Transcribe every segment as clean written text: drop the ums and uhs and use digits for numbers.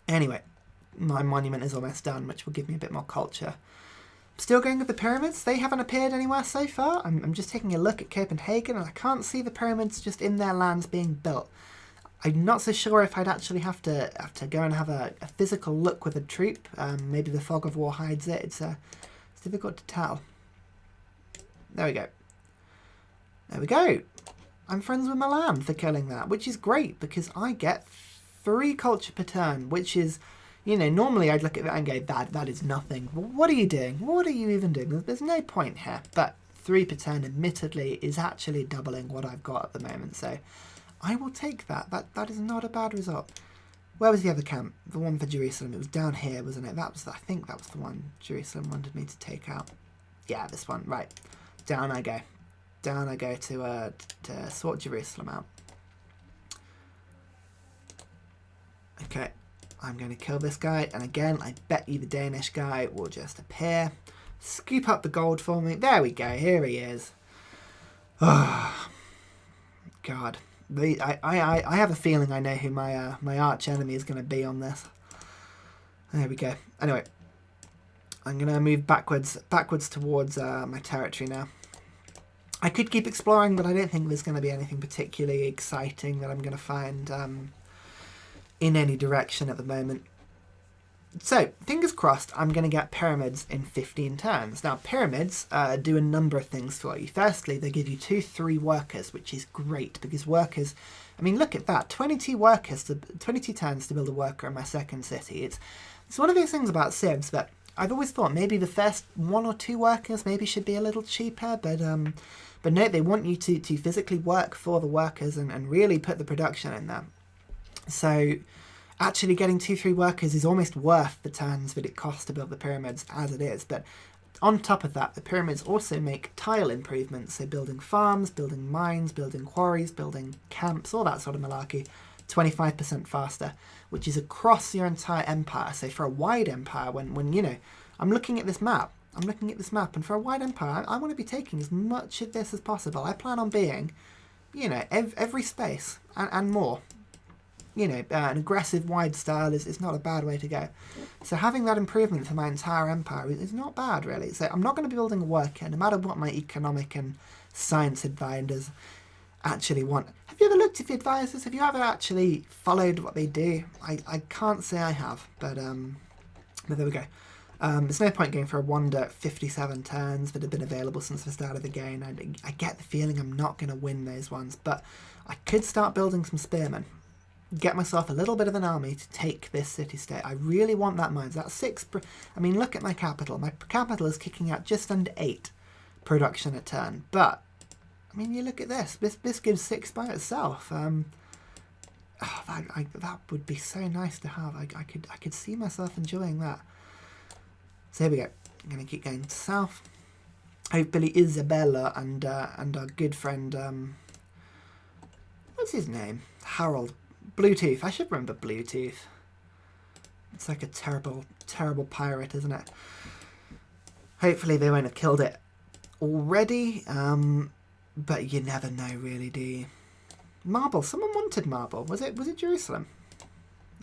Anyway, my monument is almost done, which will give me a bit more culture. Still going with the pyramids. They haven't appeared anywhere so far. I'm just taking a look at Copenhagen, and I can't see the pyramids just in their lands being built. I'm not so sure if I'd actually have to go and have a physical look with a troop. Maybe the fog of war hides it. It's difficult to tell. There we go. There we go. I'm friends with Milan for killing that, which is great because I get 3 culture per turn, which is, you know, normally I'd look at that and go, that is nothing. What are you doing? What are you even doing? There's no point here. But 3 per turn, admittedly, is actually doubling what I've got at the moment. So I will take that. That is not a bad result. Where was the other camp? The one for Jerusalem. It was down here, wasn't it? I think that was the one Jerusalem wanted me to take out. Yeah, this one. Right. Down I go. Down I go to sort Jerusalem out. Okay. I'm going to kill this guy, and again, I bet you the Danish guy will just appear, scoop up the gold for me. There we go, here he is. Oh, God. I have a feeling I know who my arch enemy is going to be on this. There we go. Anyway, I'm going to move backwards towards my territory now. I could keep exploring, but I don't think there's going to be anything particularly exciting that I'm going to find in any direction at the moment. So, fingers crossed, I'm going to get pyramids in 15 turns. Now, pyramids do a number of things for you. Firstly, they give you 2-3 workers, which is great, because workers, I mean, look at that, 22 turns to build a worker in my second city. It's one of those things about Civs that I've always thought maybe the first 1 or 2 workers maybe should be a little cheaper, but no, they want you to physically work for the workers and really put the production in there. So actually getting 2-3 workers is almost worth the turns that it costs to build the pyramids as it is. But on top of that, the pyramids also make tile improvements. So building farms, building mines, building quarries, building camps, all that sort of malarkey, 25% faster, which is across your entire empire. So for a wide empire, when you know, I'm looking at this map, and for a wide empire, I want to be taking as much of this as possible. I plan on being, you know, every space and more. You know, an aggressive wide style is not a bad way to go. So having that improvement for my entire empire is not bad, really. So I'm not going to be building a worker, no matter what my economic and science advisors actually want. Have you ever looked at the advisors? Have you ever actually followed what they do? I can't say I have, but there we go. There's no point going for a wonder 57 turns that have been available since the start of the game. I get the feeling I'm not going to win those ones, but I could start building some spearmen. Get myself a little bit of an army to take this city-state. I really want that mines. That's 6... I mean, look at my capital. My capital is kicking out just under 8 production a turn. But, I mean, you look at this. This gives 6 by itself. That would be so nice to have. I could see myself enjoying that. So here we go. I'm going to keep going south. Hopefully Isabella and our good friend... what's his name? Harold. Bluetooth. I should remember Bluetooth. It's like a terrible, terrible pirate, isn't it? Hopefully they won't have killed it already. But you never know, really, do you? Marble. Someone wanted marble. Was it Jerusalem?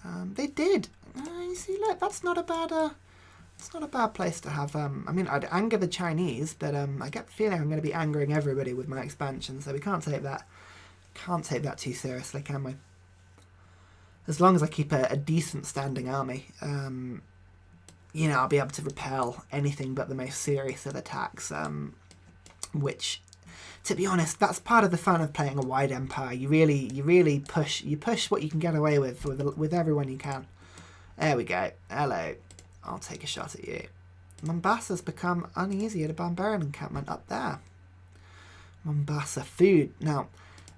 They did. You see, look, that's not a bad. It's not a bad place to have. I mean, I'd anger the Chinese, but I get the feeling I'm going to be angering everybody with my expansion, so we can't take that. Can't take that too seriously, can we? As long as I keep a decent standing army, you know, I'll be able to repel anything but the most serious of attacks, which, to be honest, that's part of the fun of playing a wide empire. You really push what you can get away with everyone you can. There we go. Hello. I'll take a shot at you. Mombasa's become uneasy at a barbarian encampment up there. Mombasa. Food. Now,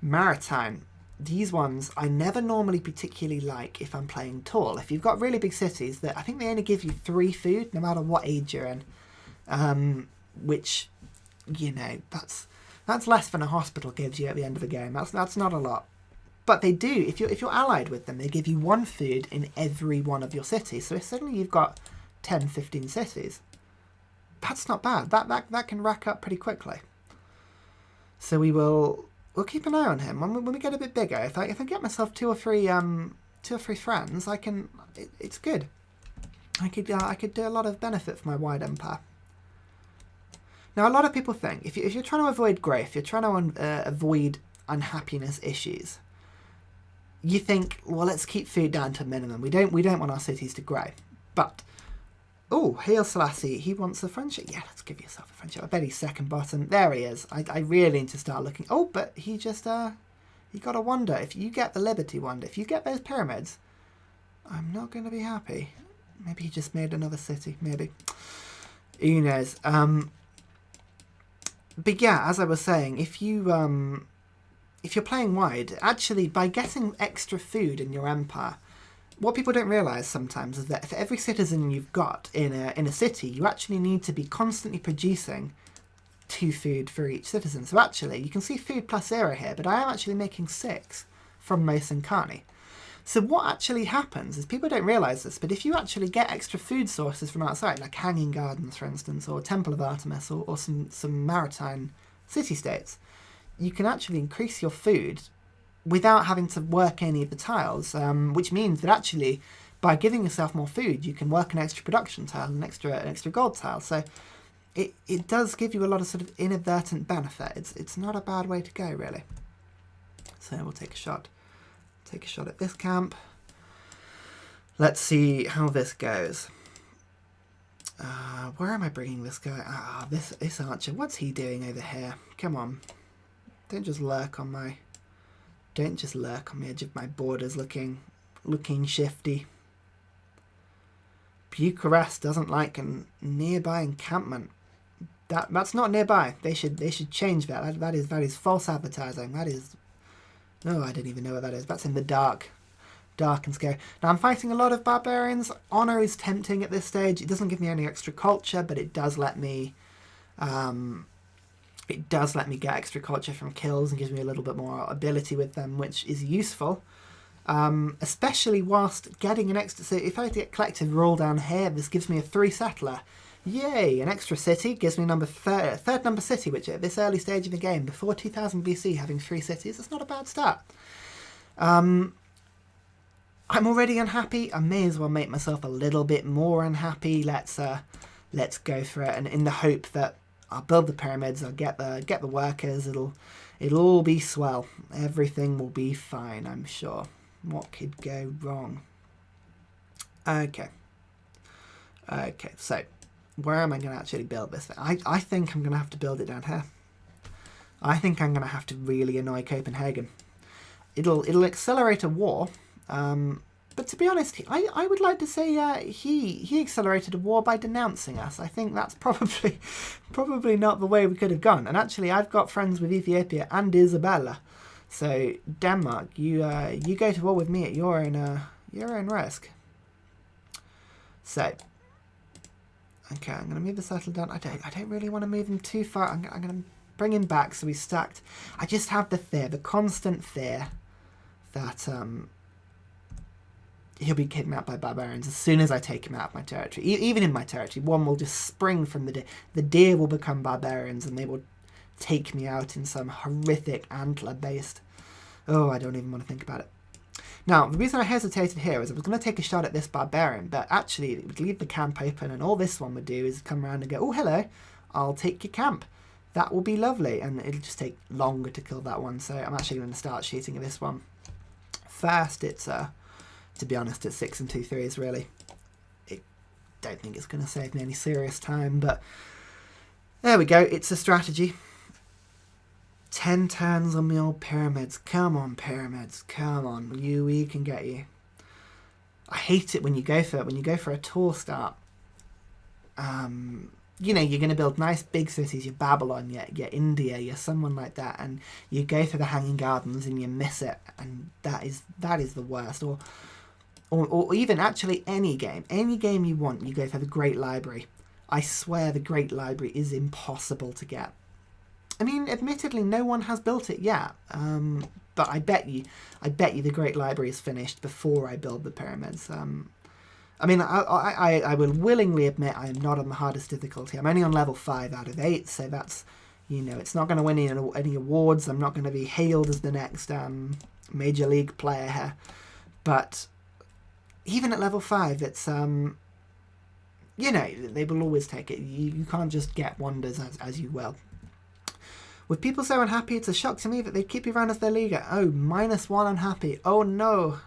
maritime. These ones I never normally particularly like if I'm playing tall. If you've got really big cities, that I think they only give you 3 food no matter what age you're in, which, you know, that's less than a hospital gives you at the end of the game. That's not a lot, but they do. If you're allied with them, they give you 1 food in every one of your cities. So if suddenly you've got 10, 15 cities, that's not bad. That can rack up pretty quickly. So we'll keep an eye on him when we get a bit bigger. If I get myself 2 or 3 2 or 3 friends, it's good. I could do a lot of benefit for my wide empire. Now, a lot of people think if you're trying to avoid growth, you're trying to avoid unhappiness issues. You think, well, let's keep food down to a minimum. We don't want our cities to grow. But oh, Hail Selassie, he wants a friendship. Yeah, let's give yourself a friendship. I bet he's second bottom. There he is. I really need to start looking. Oh, but he just you got to wonder if you get the Liberty Wonder, if you get those pyramids, I'm not going to be happy. Maybe he just made another city. Maybe. Who knows? But yeah, as I was saying, if you're playing wide, actually by getting extra food in your empire, what people don't realise sometimes is that for every citizen you've got in a city, you actually need to be constantly producing 2 food for each citizen. So actually, you can see food plus 0 here, but I am actually making 6 from Mosenkani. So what actually happens is, people don't realise this, but if you actually get extra food sources from outside, like Hanging Gardens, for instance, or Temple of Artemis, or some maritime city-states, you can actually increase your food without having to work any of the tiles, which means that actually, by giving yourself more food, you can work an extra production tile, an extra gold tile. So it does give you a lot of sort of inadvertent benefit. It's not a bad way to go, really. So we'll take a shot. Take a shot at this camp. Let's see how this goes. Where am I bringing this guy? This archer. What's he doing over here? Come on. Don't just lurk on the edge of my borders looking shifty. Bucharest doesn't like a nearby encampment. That's not nearby. They should change that. That is false advertising. That is... No, I don't even know what that is. That's in the dark and scary. Now, I'm fighting a lot of barbarians. Honor is tempting at this stage. It doesn't give me any extra culture, but it does let me get extra culture from kills and gives me a little bit more ability with them, which is useful. Especially whilst getting an extra... So if I get collective rule down here, this gives me a 3 settler. Yay! An extra city gives me third number city, which at this early stage of the game, before 2000 BC, having 3 cities, that's not a bad start. I'm already unhappy. I may as well make myself a little bit more unhappy. Let's go for it, and in the hope that I'll build the pyramids, I'll get the workers, it'll all be swell. Everything will be fine, I'm sure. What could go wrong? Okay, so where am I going to actually build this thing? I think I'm going to have to build it down here. I think I'm going to have to really annoy Copenhagen. It'll accelerate a war, but to be honest, I would like to say he accelerated a war by denouncing us. I think that's probably not the way we could have gone. And actually, I've got friends with Ethiopia and Isabella, so Denmark, you go to war with me at your own risk. So. Okay, I'm going to move the settle down. I don't really want to move him too far. I'm going to bring him back so he's stacked. I just have the constant fear that he'll be kidnapped by barbarians as soon as I take him out of my territory. Even in my territory, one will just spring from the deer. The deer will become barbarians and they will take me out in some horrific antler-based... Oh, I don't even want to think about it. Now, the reason I hesitated here is I was going to take a shot at this barbarian, but actually it would leave the camp open, and all this one would do is come around and go, oh, hello, I'll take your camp. That will be lovely, and it'll just take longer to kill that one, so I'm actually going to start shooting at this one. First, it's, to be honest, it's 6 and 2 3s, really. I don't think it's going to save me any serious time, but there we go, it's a strategy. 10 turns on the old pyramids. Come on, pyramids. Come on. We can get you. I hate it when you go for a tall start. You know, you're going to build nice big cities. You're Babylon, you're India, you're someone like that, and you go through the Hanging Gardens and you miss it, and that is the worst. Or even actually any game you want, you go for the Great Library. I swear the Great Library is impossible to get. I mean, admittedly, no one has built it yet, but I bet you the Great Library is finished before I build the pyramids. I mean, I will willingly admit I am not on the hardest difficulty. I'm only on level 5 out of 8, so that's, you know, it's not going to win any awards. I'm not going to be hailed as the next Major League player here, but even at level 5, it's you know, they will always take it. You can't just get wonders as you will. With people so unhappy, it's a shock to me that they keep you around as their leader. Oh, -1 unhappy. Oh no.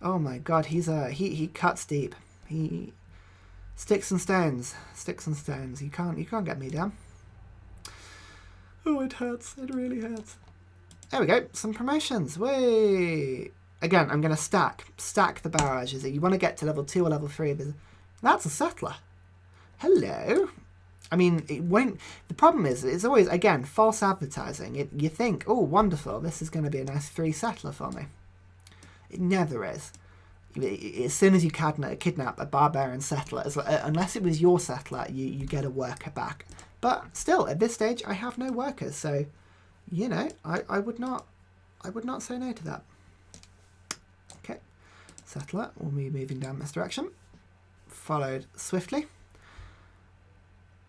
Oh my god, he cuts deep. He sticks and stones. Sticks and stones. You can't get me down. Oh, it hurts. It really hurts. There we go. Some promotions. Way. Again, I'm going to stack the barrages. You want to get to level 2 or level 3. That's a settler. Hello. I mean, it won't. The problem is, it's always, again, false advertising. You think, oh, wonderful, this is going to be a nice free settler for me. It never is. As soon as you kidnap a barbarian settler, unless it was your settler, you get a worker back. But still, at this stage, I have no workers, so you know, I would not say no to that. Okay, settler will be moving down this direction, followed swiftly.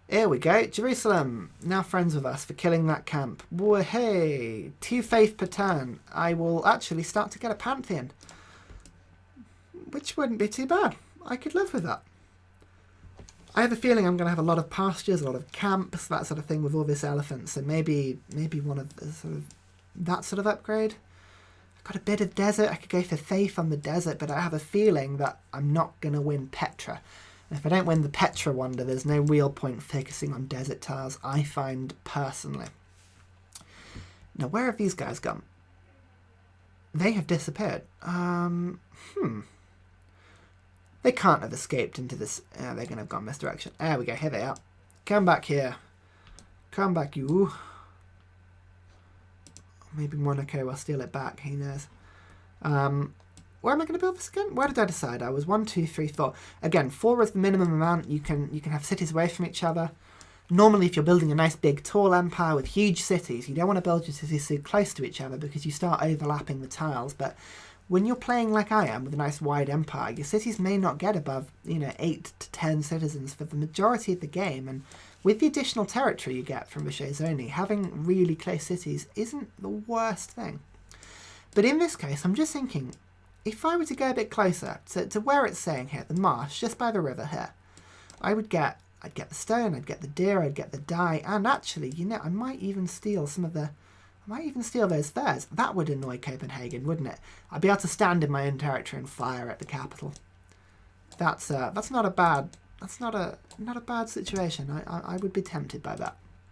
Here we go, Jerusalem, now friends with us for killing that camp. Whoa, hey, 2 faith per turn. I will actually start to get a pantheon, which wouldn't be too bad. I could live with that. I have a feeling I'm going to have a lot of pastures, a lot of camps, that sort of thing with all this elephant. So maybe one of the sort of that sort of upgrade. I've got a bit of desert. I could go for faith on the desert, but I have a feeling that I'm not going to win Petra. And if I don't win the Petra wonder, there's no real point focusing on desert tiles, I find personally. Now, where have these guys gone? They have disappeared. They can't have escaped into this. They're going to have gone misdirection. There we go. Here they are. Come back here. Come back, you. Maybe Monaco will steal it back. Who knows? Where am I going to build this again? Where did I decide? I was 1, 2, 3, 4. Again, 4 is the minimum amount. You can have cities away from each other. Normally, if you're building a nice, big, tall empire with huge cities, you don't want to build your cities so close to each other because you start overlapping the tiles. But when you're playing like I am with a nice wide empire, your cities may not get above, 8 to 10 citizens for the majority of the game. And with the additional territory you get from the Shoshone, having really close cities isn't the worst thing. But in this case, I'm just thinking, if I were to go a bit closer to where it's saying here, the marsh, just by the river here, I'd get the stone, I'd get the deer, I'd get the dye, and actually, I might even steal those furs. That would annoy Copenhagen, wouldn't it? I'd be able to stand in my own territory and fire at the capital. That's not a bad situation. I would be tempted by that.